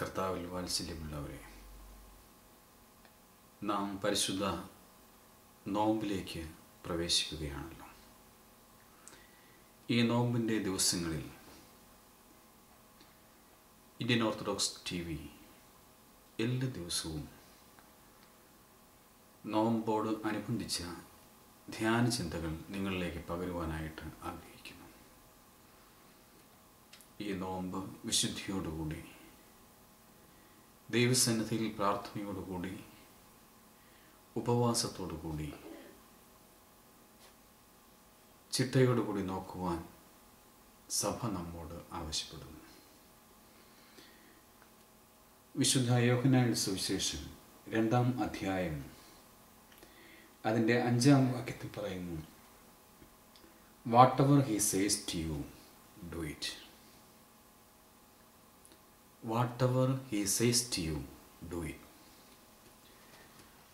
കർത്താവിൽ വാത്സല്യമുള്ളവരെ, നാം പരിശുദ്ധ നോമ്പിലേക്ക് പ്രവേശിക്കുകയാണല്ലോ. ഈ നോമ്പിൻ്റെ ദിവസങ്ങളിൽ ഇന്ത്യൻ ഓർത്തഡോക്സ് TV എല്ലാ ദിവസവും നോമ്പോട് അനുബന്ധിച്ച ധ്യാന ചിന്തകൾ നിങ്ങളിലേക്ക് പകരുവാനായിട്ട് ആഗ്രഹിക്കുന്നു. ഈ നോമ്പ് വിശുദ്ധിയോടുകൂടി, ദൈവസന്നിധിയിൽ പ്രാർത്ഥനയോടുകൂടി, ഉപവാസത്തോടുകൂടി, ചിട്ടയോടുകൂടി നോക്കുവാൻ സഭ നമ്മോട് ആവശ്യപ്പെടുന്നു. വിശുദ്ധ യോഹന്നാന്റെ സുവിശേഷം 2-ാം അധ്യായം അതിൻ്റെ 5-ാം വാക്യത്തിൽ പറയുന്നു, whatever he says to you do it. Whatever he says to you, do it.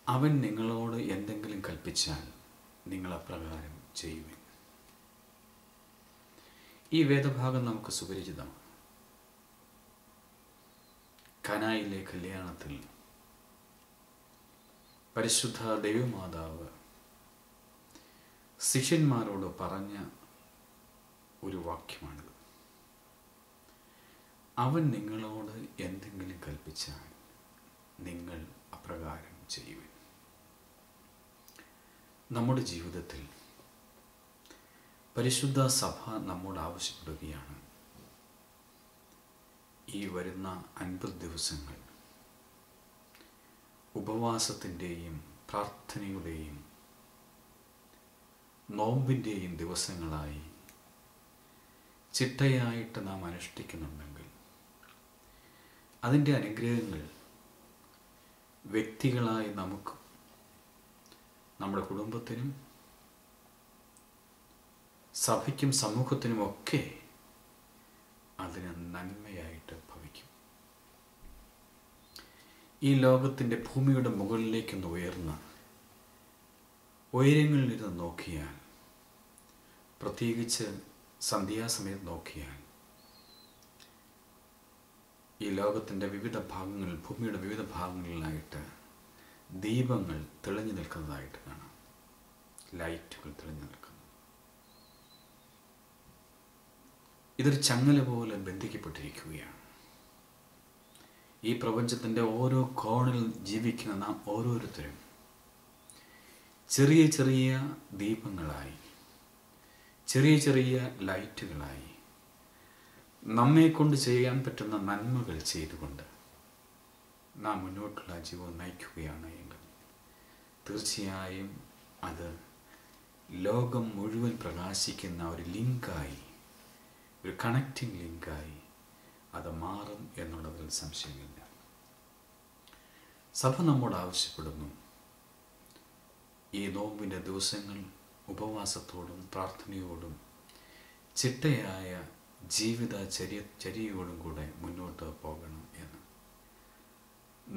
അവൻ നിങ്ങളോട് എന്തെങ്കിലും കൽപ്പിച്ചാൽ നിങ്ങൾ അപ്രകാരം ചെയ്യുവിൻ. ഈ വേദഭാഗം നമുക്ക് സുപരിചിതമാണ്. കനായിലെ കല്യാണത്തിൽ പരിശുദ്ധ ദൈവമാതാവ് ശിഷ്യന്മാരോട് പറഞ്ഞ ഒരു വാക്യമാണിത്. അവൻ നിങ്ങളോട് എന്തെങ്കിലും കൽപ്പിച്ചാൽ നിങ്ങൾ അപ്രകാരം ചെയ്യുവിൻ. നമ്മുടെ ജീവിതത്തിൽ പരിശുദ്ധ സഭ നമ്മോട് ആവശ്യപ്പെടുകയാണ്, ഈ വരുന്ന 50 ദിവസങ്ങൾ ഉപവാസത്തിൻ്റെയും പ്രാർത്ഥനയുടെയും നോമ്പിൻ്റെയും ദിവസങ്ങളായി ചിട്ടയായിട്ട് നാം അനുഷ്ഠിക്കുന്നുണ്ടെങ്കിൽ അതിൻ്റെ അനുഗ്രഹങ്ങൾ വ്യക്തികളായി നമുക്കും നമ്മുടെ കുടുംബത്തിനും സഭയ്ക്കും സമൂഹത്തിനുമൊക്കെ അതിന് നന്മയായിട്ട് ഭവിക്കും. ഈ ലോകത്തിൻ്റെ ഭൂമിയുടെ മുകളിലേക്കൊന്ന് ഉയർന്ന ഉയരങ്ങളിൽ നിന്ന് നോക്കിയാൽ, പ്രത്യേകിച്ച് സന്ധ്യാസമയത്ത് നോക്കിയാൽ, ഈ ലോകത്തിൻ്റെ വിവിധ ഭാഗങ്ങളിൽ, ഭൂമിയുടെ വിവിധ ഭാഗങ്ങളിലായിട്ട് ദീപങ്ങൾ തെളിഞ്ഞു നിൽക്കുന്നതായിട്ട് കാണാം. ലൈറ്റുകൾ തെളിഞ്ഞു നിൽക്കുന്നു. ഇതൊരു ചങ്ങല പോലെ ബന്ധിക്കപ്പെട്ടിരിക്കുകയാണ്. ഈ പ്രപഞ്ചത്തിൻ്റെ ഓരോ കോണിൽ ജീവിക്കുന്ന നാം ഓരോരുത്തരും ചെറിയ ചെറിയ ദീപങ്ങളായി, ചെറിയ ചെറിയ ലൈറ്റുകളായി നമ്മെ കൊണ്ട് ചെയ്യാൻ പറ്റുന്ന നന്മകൾ ചെയ്തുകൊണ്ട് നാം മുന്നോട്ടുള്ള ജീവിതം നയിക്കുകയാണ് എങ്കിൽ തീർച്ചയായും അത് ലോകം മുഴുവൻ പ്രകാശിക്കുന്ന ഒരു ലിങ്കായി, ഒരു കണക്റ്റിംഗ് ലിങ്കായി അത് മാറും എന്നുള്ളതിൽ സംശയമില്ല. സഭ നമ്മോട് ആവശ്യപ്പെടുന്നു, ഈ നോമ്പിൻ്റെ ദിവസങ്ങൾ ഉപവാസത്തോടും പ്രാർത്ഥനയോടും ചിട്ടയായ ചര്യയോടും കൂടെ മുന്നോട്ട് പോകണം എന്ന്.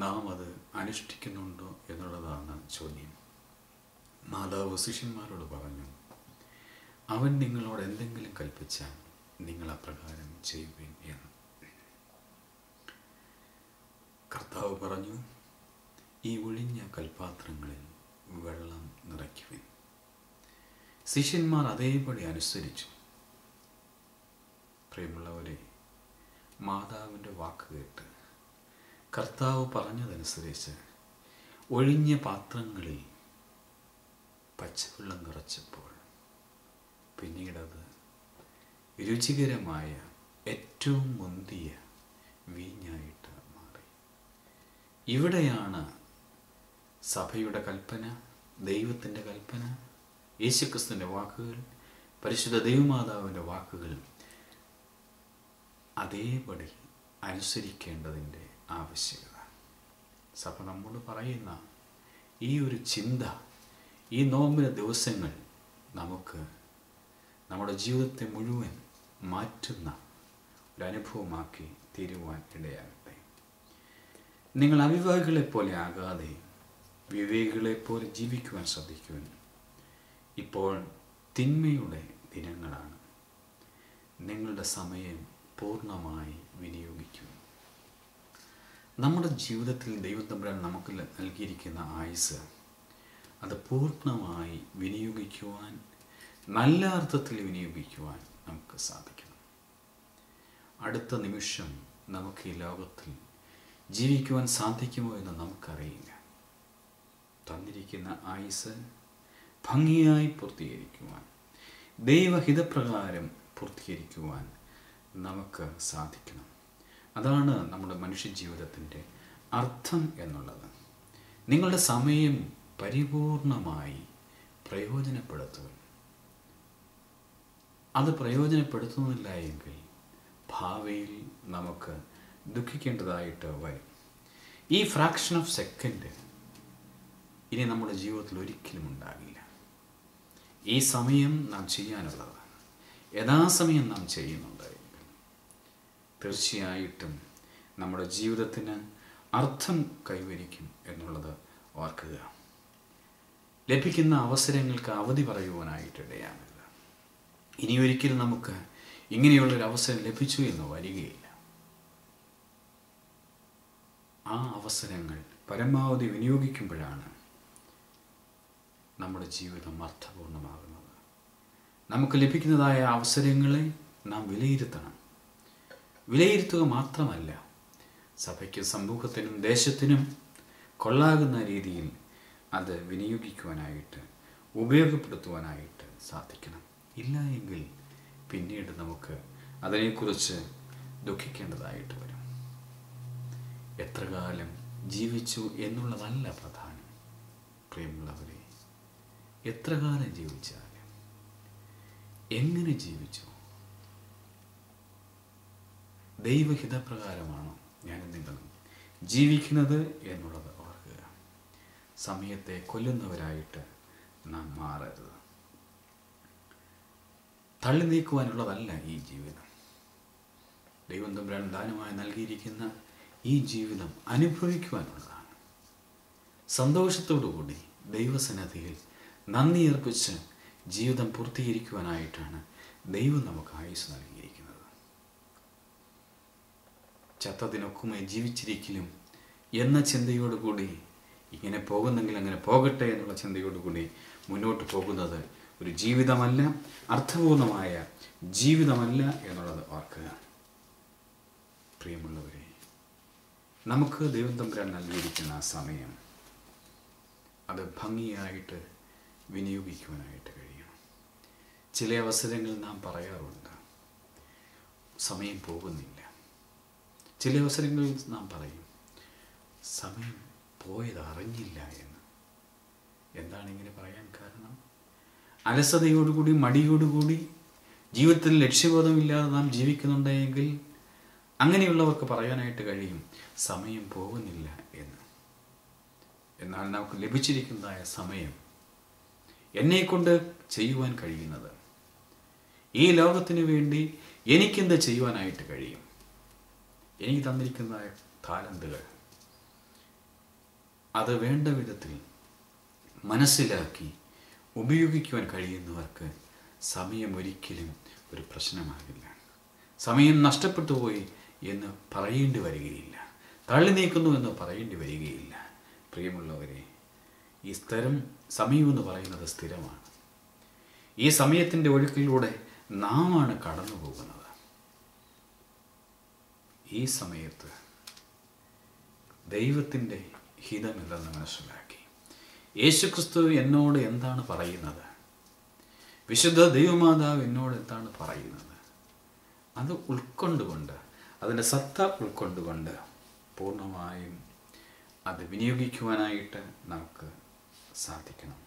നാം അത് അനുഷ്ഠിക്കുന്നുണ്ടോ എന്നുള്ളതാണ് ചോദ്യം. മാതാവ് ശിഷ്യന്മാരോട് പറഞ്ഞു, അവൻ നിങ്ങളോട് എന്തെങ്കിലും കൽപ്പിച്ചാൽ നിങ്ങൾ അപ്രകാരം ചെയ്യുവിൻ എന്ന്. കർത്താവ് പറഞ്ഞു, ഈ ഒഴിഞ്ഞ കൽപാത്രങ്ങളിൽ വെള്ളം നിറയ്ക്കുവിൻ. ശിഷ്യന്മാർ അതേപടി അനുസരിച്ചു. പ്രിയമുള്ളവരെ, മാതാവിൻ്റെ വാക്ക് കേട്ട് കർത്താവ് പറഞ്ഞതനുസരിച്ച് ഒഴിഞ്ഞ പാത്രങ്ങളിൽ പച്ചവെള്ളം നിറച്ചപ്പോൾ പിന്നീടത് രുചികരമായ ഏറ്റവും മുന്തിയ വീഞ്ഞായിട്ട് മാറി. ഇവിടെയാണ് സഭയുടെ കൽപ്പന, ദൈവത്തിൻ്റെ കൽപ്പന, യേശുക്രിസ്തുവിൻ്റെ വാക്കുകൾ, പരിശുദ്ധ ദൈവമാതാവിൻ്റെ വാക്കുകൾ അതേപടി അനുസരിക്കേണ്ടതിൻ്റെ ആവശ്യകത. സഭ നമ്മോട് പറയുന്ന ഈ ഒരു ചിന്ത ഈ നോമ്പിൻ്റെ ദിവസങ്ങൾ നമുക്ക് നമ്മുടെ ജീവിതത്തെ മുഴുവൻ മാറ്റുന്ന ഒരു അനുഭവമാക്കി തീരുവാൻ ഇടയാകട്ടെ. നിങ്ങൾ അവിവേകികളെപ്പോലെ ആകാതെ വിവേകികളെപ്പോലെ ജീവിക്കുവാൻ ശ്രദ്ധിക്കുവാൻ. ഇപ്പോൾ തിന്മയുടെ ദിനങ്ങളാണ്. നിങ്ങളുടെ സമയം പൂർണ്ണമായി വിനിയോഗിക്കുക. നമ്മുടെ ജീവിതത്തിൽ ദൈവം തമ്പുരാൻ നമുക്ക് നൽകിയിരിക്കുന്ന ആയുസ് അത് പൂർണ്ണമായി വിനിയോഗിക്കുവാൻ, നല്ല അർത്ഥത്തിൽ വിനിയോഗിക്കുവാൻ നമുക്ക് സാധിക്കണം. അടുത്ത നിമിഷം നമുക്ക് ഈ ലോകത്തിൽ ജീവിക്കുവാൻ സാധിക്കുമോ എന്ന് നമുക്കറിയില്ല. തന്നിരിക്കുന്ന ആയുസ് ഭംഗിയായി പൂർത്തീകരിക്കുവാൻ, ദൈവഹിതപ്രകാരം പൂർത്തീകരിക്കുവാൻ നമുക്ക് സാധിക്കണം. അതാണ് നമ്മുടെ മനുഷ്യജീവിതത്തിൻ്റെ അർത്ഥം എന്നുള്ളത്. നിങ്ങളുടെ സമയം പരിപൂർണമായി പ്രയോജനപ്പെടുത്തുക. അത് പ്രയോജനപ്പെടുത്തുന്നില്ല എങ്കിൽ ഭാവിയിൽ നമുക്ക് ദുഃഖിക്കേണ്ടതായിട്ട് വരും. ഈ ഫ്രാക്ഷൻ ഓഫ് സെക്കൻഡ് ഇനി നമ്മുടെ ജീവിതത്തിൽ ഒരിക്കലും ഉണ്ടാകില്ല. ഈ സമയം നാം ചെയ്യാനുള്ളതാണ്. യഥാസമയം നാം ചെയ്യുന്നുണ്ടായിരിക്കും. തീർച്ചയായിട്ടും നമ്മുടെ ജീവിതത്തിന് അർത്ഥം കൈവരിക്കും എന്നുള്ളത് ഓർക്കുക. ലഭിക്കുന്ന അവസരങ്ങൾക്ക് അവധി പറയുവാനായിട്ടിടയാമില്ല. ഇനിയൊരിക്കലും നമുക്ക് ഇങ്ങനെയുള്ളൊരു അവസരം ലഭിച്ചു എന്ന് വരികയില്ല. ആ അവസരങ്ങൾ പരമാവധി വിനിയോഗിക്കുമ്പോഴാണ് നമ്മുടെ ജീവിതം അർത്ഥപൂർണമാകുന്നത്. നമുക്ക് ലഭിക്കുന്നതായ അവസരങ്ങളെ നാം വിലയിരുത്തണം. വിലയിരുത്തുക മാത്രമല്ല, സഭയ്ക്കും സമൂഹത്തിനും ദേശത്തിനും കൊള്ളാകുന്ന രീതിയിൽ അത് വിനിയോഗിക്കുവാനായിട്ട്, ഉപയോഗപ്പെടുത്തുവാനായിട്ട് സാധിക്കണം. ഇല്ല എങ്കിൽ പിന്നീട് നമുക്ക് അതിനെക്കുറിച്ച് ദുഃഖിക്കേണ്ടതായിട്ട് വരും. എത്ര കാലം ജീവിച്ചു എന്നുള്ളതല്ല പ്രധാനം. പ്രിയമുള്ളവരെ, എത്ര കാലം ജീവിച്ചാലും എങ്ങനെ ജീവിച്ചു? ദൈവഹിതപ്രകാരമാണോ ഞാനും നിങ്ങളും ജീവിക്കുന്നത് എന്നുള്ളത് ഓർക്കുക. സമയത്തെ കൊല്ലുന്നവരായിട്ട് നാം മാറരുത്. തള്ളി നീക്കുവാനുള്ളതല്ല ഈ ജീവിതം. ദൈവം തമ്പുരാൻ ദാനമായി നൽകിയിരിക്കുന്ന ഈ ജീവിതം അനുഭവിക്കുവാനുള്ളതാണ്. സന്തോഷത്തോടുകൂടി ദൈവസന്നിധിയിൽ നന്ദി അർപ്പിച്ച് ജീവിതം പൂർത്തീകരിക്കുവാനായിട്ടാണ് ദൈവം നമുക്ക് ആയുസ് നൽകിയിരിക്കുന്നത്. ചത്തതിനൊക്കുമേ ജീവിച്ചിരിക്കലും എന്ന ചിന്തയോടുകൂടി ഇങ്ങനെ പോകുന്നെങ്കിൽ അങ്ങനെ പോകട്ടെ എന്നുള്ള ചിന്തയോടുകൂടി മുന്നോട്ട് പോകുന്നത് ഒരു ജീവിതമല്ല, അർത്ഥപൂർണമായ ജീവിതമല്ല എന്നുള്ളത് ഓർക്കുക. പ്രിയമുള്ളവരെ, നമുക്ക് ദൈവം തമ്പുരാൻ നൽകിയിരിക്കുന്ന ആ സമയം അത് ഭംഗിയായിട്ട് വിനിയോഗിക്കുവാനായിട്ട് കഴിയണം. ചില അവസരങ്ങളിൽ നാം പറയാറുണ്ട്, സമയം പോകുന്നില്ല. ചില അവസരങ്ങളിൽ നാം പറയും, സമയം പോയത് അറിഞ്ഞില്ല എന്ന്. എന്താണ് ഇങ്ങനെ പറയാൻ കാരണം? അലസതയോടുകൂടി, മടിയോടുകൂടി ജീവിതത്തിൽ ലക്ഷ്യബോധമില്ലാതെ നാം ജീവിക്കുന്നുണ്ടെങ്കിൽ അങ്ങനെയുള്ളവർക്ക് പറയാനായിട്ട് കഴിയും, സമയം പോകുന്നില്ല എന്ന്. എന്നാൽ നമുക്ക് ലഭിച്ചിരിക്കുന്നതായ സമയം എന്നെക്കൊണ്ട് ചെയ്യുവാൻ കഴിയുന്നത്, ഈ ലോകത്തിന് വേണ്ടി എനിക്കെന്ത് ചെയ്യുവാനായിട്ട് കഴിയും? എനിക്ക് തന്നിരിക്കുന്നതായ താലന്തുകൾ അത് വേണ്ട വിധത്തിൽ മനസ്സിലാക്കി ഉപയോഗിക്കുവാൻ കഴിയുന്നവർക്ക് സമയം ഒരിക്കലും ഒരു പ്രശ്നമാകില്ല. സമയം നഷ്ടപ്പെട്ടു പോയി എന്ന് പറയേണ്ടി വരികയില്ല, തള്ളി നീക്കുന്നു എന്ന് പറയേണ്ടി വരികയില്ല. പ്രിയമുള്ളവരെ, ഈ സമയമെന്ന് പറയുന്നത് സ്ഥിരമാണ്. ഈ സമയത്തിൻ്റെ ഒഴുക്കിലൂടെ നാമാണ് കടന്നു പോകുന്നത്. ഈ സമയത്ത് ദൈവത്തിൻ്റെ ഹിതമില്ലെന്ന് മനസ്സിലാക്കി യേശുക്രിസ്തു എന്നോട് എന്താണ് പറയുന്നത്, വിശുദ്ധ ദൈവമാതാവ് എന്നോട് എന്താണ് പറയുന്നത്, അത് ഉൾക്കൊണ്ടുകൊണ്ട്, അതിൻ്റെ സത്ത ഉൾക്കൊണ്ടുകൊണ്ട് പൂർണ്ണമായും അത് വിനിയോഗിക്കുവാനായിട്ട് നമുക്ക് സാധിക്കണം.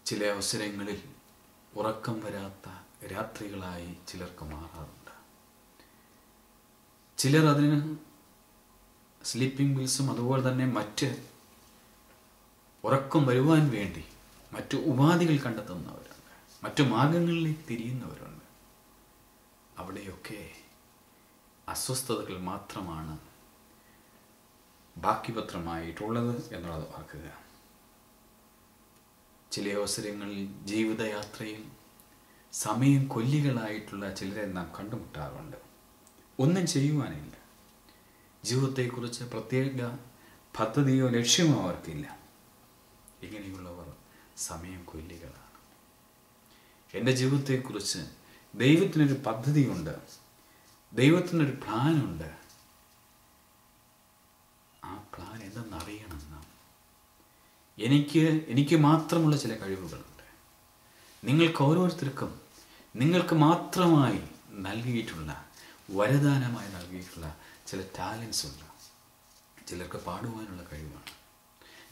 ചില അവസരങ്ങളിൽ ഉറക്കം വരാത്ത രാത്രികളായി ചിലർക്ക് മാറാറുണ്ട്. ചിലർ അതിന് സ്ലീപ്പിംഗ് പിൽസും അതുപോലെ തന്നെ മറ്റ് ഉറക്കം വരുവാൻ വേണ്ടി മറ്റു ഉപാധികൾ കണ്ടെത്തുന്നവരുണ്ട്, മറ്റു മാർഗങ്ങളിലേക്ക് തിരിയുന്നവരുണ്ട്. അവിടെയൊക്കെ അസ്വസ്ഥതകൾ മാത്രമാണ് ബാക്കിപത്രമായിട്ടുള്ളത് എന്നുള്ളത് ഓർക്കുക. ചില അവസരങ്ങളിൽ ജീവിതയാത്രയിൽ സമയം കൊല്ലികളായിട്ടുള്ള ചിലരെ നാം കണ്ടുമുട്ടാറുണ്ട്. ഒന്നും ചെയ്യുവാനില്ല, ജീവിതത്തെക്കുറിച്ച് പ്രത്യേക പദ്ധതിയോ ലക്ഷ്യമോ അവർക്കില്ല. ഇങ്ങനെയുള്ളവർ സമയം കൊല്ലികളാണ്. എൻ്റെ ജീവിതത്തെക്കുറിച്ച് ദൈവത്തിനൊരു പദ്ധതിയുണ്ട്, ദൈവത്തിനൊരു പ്ലാനുണ്ട്. ആ പ്ലാൻ എന്തെന്നറിയണം നാം. എനിക്ക് മാത്രമുള്ള ചില കഴിവുകളുണ്ട്. നിങ്ങൾക്ക് ഓരോരുത്തർക്കും നിങ്ങൾക്ക് മാത്രമായി നൽകിയിട്ടുള്ള, വരദാനമായി നൽകിയിട്ടുള്ള ചില ടാലൻസ് ഉണ്ട്. ചിലർക്ക് പാടുവാനുള്ള കഴിവാണ്,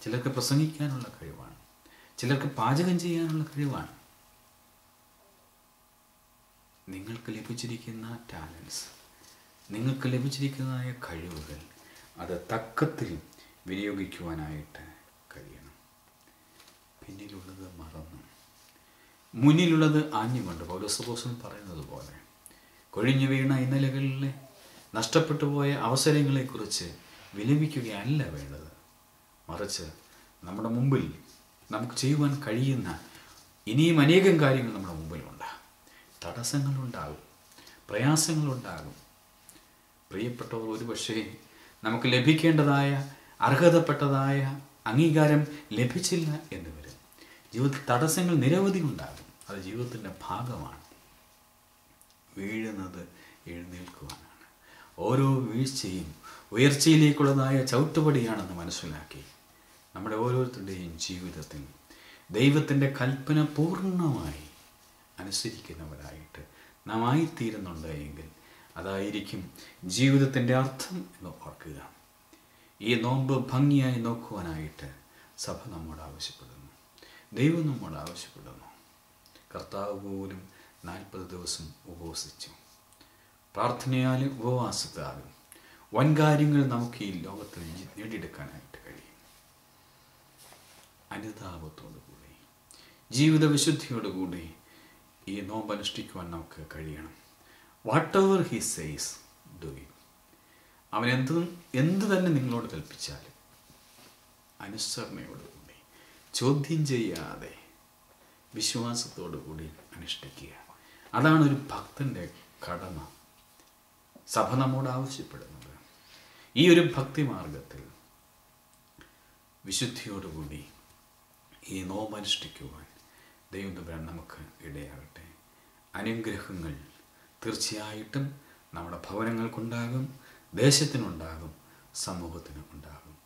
ചിലർക്ക് പ്രസംഗിക്കാനുള്ള കഴിവാണ്, ചിലർക്ക് പാചകം ചെയ്യാനുള്ള കഴിവാണ്. നിങ്ങൾക്ക് ലഭിച്ചിരിക്കുന്ന ടാലൻസ്, നിങ്ങൾക്ക് ലഭിച്ചിരിക്കുന്നതായ കഴിവുകൾ, അത് തക്കത്തിൽ വിനിയോഗിക്കുവാനായിട്ട് കഴിയണം. പിന്നിലുള്ളത് മറന്നു മുന്നിലുള്ളത് ആഞ്ഞുകൊണ്ട് പൗലോസ് പറയുന്നത് പോലെ കൊഴിഞ്ഞു വീണ ഇന്നലകളിലെ നഷ്ടപ്പെട്ടു പോയ അവസരങ്ങളെക്കുറിച്ച് വിലപിക്കുകയല്ല വേണ്ടത്. മറിച്ച് നമ്മുടെ മുമ്പിൽ നമുക്ക് ചെയ്യുവാൻ കഴിയുന്ന ഇനിയും അനേകം കാര്യങ്ങൾ നമ്മുടെ മുമ്പിലുണ്ട്. തടസ്സങ്ങളുണ്ടാകും, പ്രയാസങ്ങളുണ്ടാകും. പ്രിയപ്പെട്ടവർ, ഒരുപക്ഷേ നമുക്ക് ലഭിക്കേണ്ടതായ അർഹതപ്പെട്ടതായ അംഗീകാരം ലഭിച്ചില്ല എന്ന് വരും. ജീവിതത്തിൽ തടസ്സങ്ങൾ നിരവധി ഉണ്ടാകും. അത് ജീവിതത്തിൻ്റെ ഭാഗമാണ്. വീഴുന്നത് എഴുന്നേൽക്കുവാനാണ്. ഓരോ വീഴ്ചയും ഉയർച്ചയിലേക്കുള്ളതായ ചവിട്ടുപടിയാണെന്ന് മനസ്സിലാക്കി നമ്മുടെ ഓരോരുത്തരുടെയും ജീവിതത്തിൽ ദൈവത്തിൻ്റെ കൽപ്പന പൂർണ്ണമായി അനുസരിക്കുന്നവരായിട്ട് നാം ആയിത്തീരുന്നുണ്ട് എങ്കിൽ അതായിരിക്കും ജീവിതത്തിൻ്റെ അർത്ഥം എന്ന് ഓർക്കുക. ഈ നോമ്പ് ഭംഗിയായി നോക്കുവാനായിട്ട് സഭ നമ്മോട് ആവശ്യപ്പെടുന്നു, ദൈവം നമ്മോട് ആവശ്യപ്പെടുന്നു. കർത്താവ് പോലും 40 ദിവസം ഉപവസിച്ചു. പ്രാർത്ഥനയാലും ഉപവാസത്താലും വൻകാര്യങ്ങൾ നമുക്ക് ഈ ലോകത്തിൽ നേടിയെടുക്കാനായിട്ട് കഴിയും. അനുതാപത്തോടുകൂടി, ജീവിത വിശുദ്ധിയോടുകൂടി ഈ നോമ്പ് അനുഷ്ഠിക്കുവാൻ നമുക്ക് കഴിയണം. What ever he says do it. അവൻ എന്ത് തന്നെ നിങ്ങളോട് കൽപ്പിച്ചാലും അനുസരണയോടുകൂടി, ചോദ്യം ചെയ്യാതെ, വിശ്വാസത്തോടുകൂടി അനുഷ്ഠിക്കുക. അതാണ് ഒരു ഭക്തൻ്റെ കടമ. സഭ നമ്മോട് ആവശ്യപ്പെടുന്നത് ഈ ഒരു ഭക്തിമാർഗത്തിൽ വിശുദ്ധിയോടുകൂടി ഈ നോമ്പ് അനുഷ്ഠിക്കുവാൻ ദൈവം തമ്പുരാൻ നമുക്ക് ഇടയാകട്ടെ. അനുഗ്രഹങ്ങൾ തീർച്ചയായിട്ടും നമ്മുടെ ഭവനങ്ങൾക്കുണ്ടാകും, ദേശത്തിനുണ്ടാകും, സമൂഹത്തിനും ഉണ്ടാകും.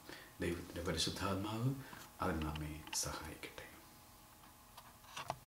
ദൈവത്തിൻ്റെ പരിശുദ്ധാത്മാവ് അതിന് നമ്മെ സഹായിക്കട്ടെ.